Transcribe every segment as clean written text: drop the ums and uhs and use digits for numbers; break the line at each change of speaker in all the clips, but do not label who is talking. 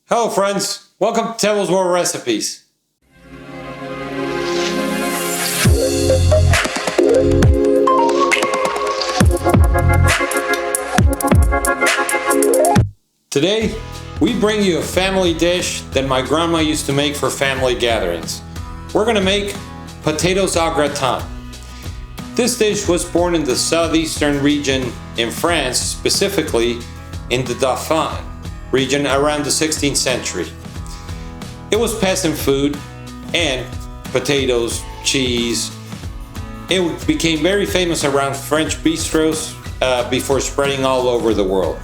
Hello friends, welcome to Potatoes Au Gratin Recipes. Today, we bring you a family dish that my grandma used to make for family gatherings. We're going to make potatoes au gratin. This dish was born in the southeastern region in France, specifically in the Dauphiné region around the 16th century. It was peasant food and potatoes, cheese. It became very famous around French bistros before spreading all over the world.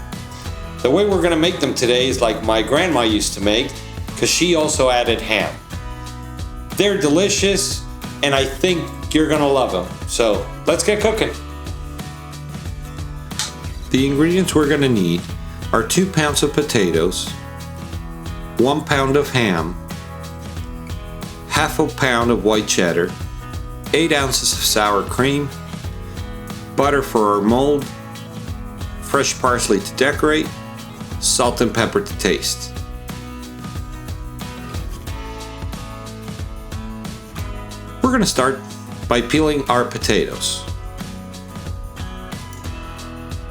The way we're going to make them today is like my grandma used to make, because she also added ham. They're delicious and I think you're going to love them. So let's get cooking. The ingredients we're going to need are 2 pounds of potatoes, 1 pound of ham, half a pound of white cheddar, 8 ounces of sour cream, butter for our mold, fresh parsley to decorate, salt and pepper to taste. We're going to start by peeling our potatoes.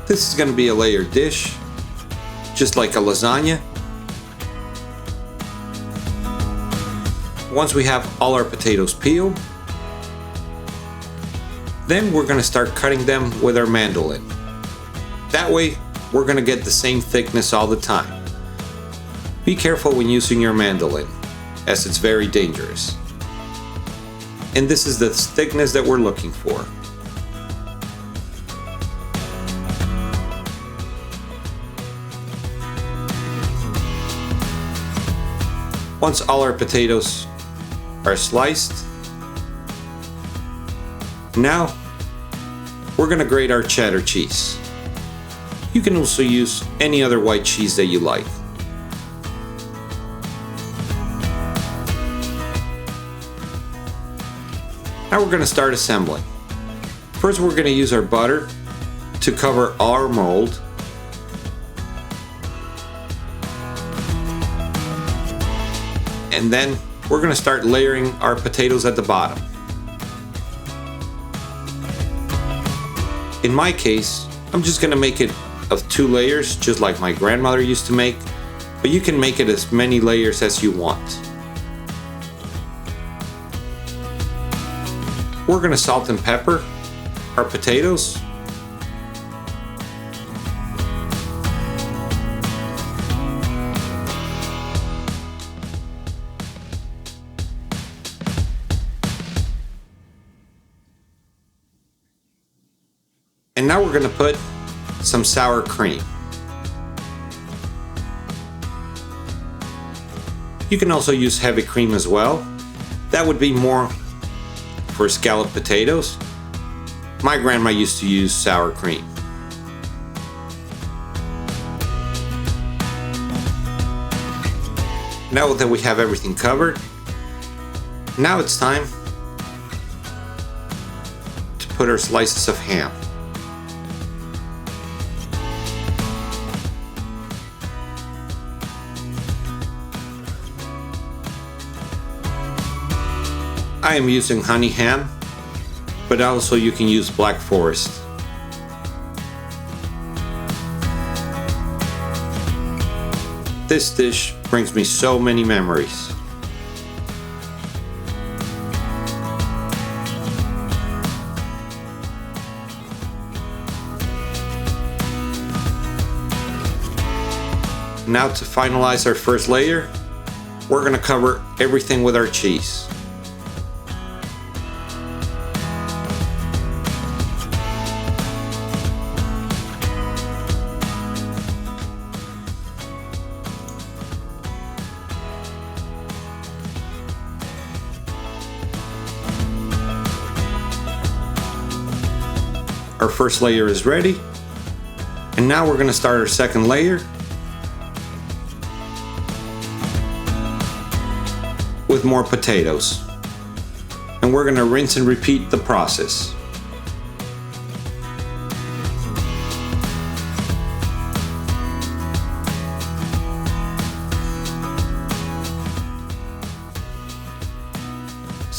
This is going to be a layered dish, just like a lasagna. Once we have all our potatoes peeled, then we're going to start cutting them with our mandolin. That way, we're going to get the same thickness all the time. Be careful when using your mandolin, as it's very dangerous. And this is the thickness that we're looking for. Once all our potatoes are sliced, now we're going to grate our cheddar cheese. You can also use any other white cheese that you like. Now we're going to start assembling. First, we're going to use our butter to cover our mold. And then we're going to start layering our potatoes at the bottom. In my case, I'm just going to make it of 2 layers, just like my grandmother used to make, but you can make it as many layers as you want. We're going to salt and pepper our potatoes. And now we're going to put some sour cream. You can also use heavy cream as well. That would be more for scalloped potatoes. My grandma used to use sour cream. Now that we have everything covered, now it's time to put our slices of ham. I am using honey ham, but also you can use Black Forest. This dish brings me so many memories. Now to finalize our first layer, we're going to cover everything with our cheese. Our first layer is ready, and now we're going to start our second layer with more potatoes, and we're going to rinse and repeat the process.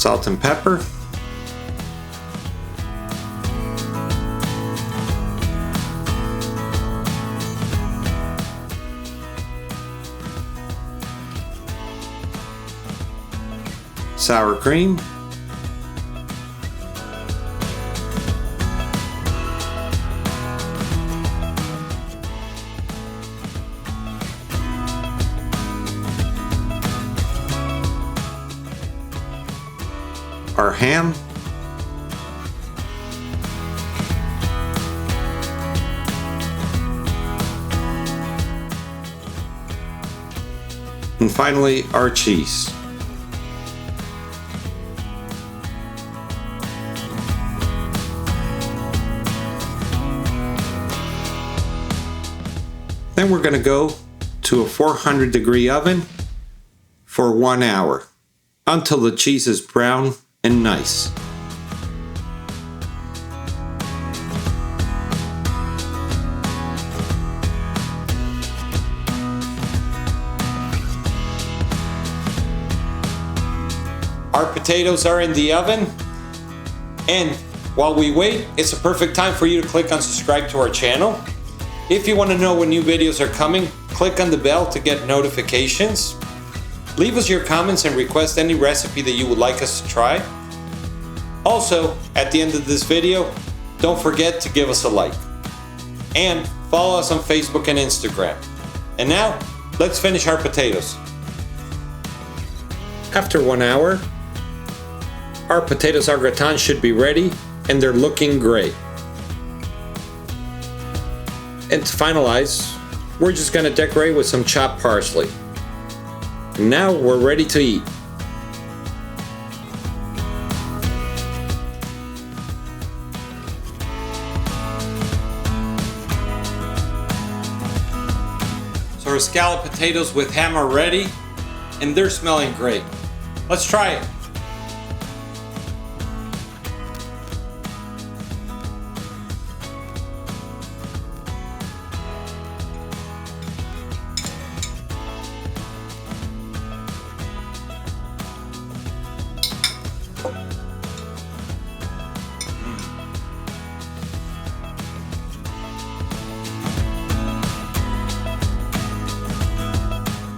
salt and pepper, sour cream, our ham, and finally our cheese. Then we're going to go to a 400-degree oven for 1 hour until the cheese is brown and nice. Our potatoes are in the oven, and while we wait, it's a perfect time for you to click on subscribe to our channel. If you want to know when new videos are coming, click on the bell to get notifications. Leave us your comments and request any recipe that you would like us to try. Also, at the end of this video, don't forget to give us a like. And follow us on Facebook and Instagram. And now, let's finish our potatoes. After 1 hour, our potatoes au gratin should be ready, and they're looking great. And to finalize, we're just going to decorate with some chopped parsley. And now we're ready to eat. So our scalloped potatoes with ham are ready, and they're smelling great. Let's try it.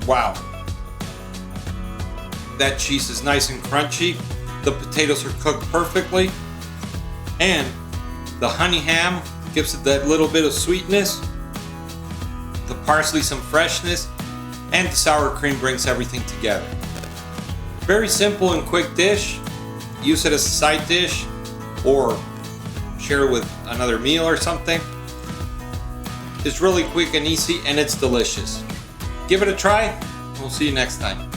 Wow, that cheese is nice and crunchy, the potatoes are cooked perfectly, and the honey ham gives it that little bit of sweetness, the parsley some freshness, and the sour cream brings everything together. Very simple and quick dish. Use it as a side dish or share it with another meal or something. It's really quick and easy, and it's delicious. Give it a try. We'll see you next time.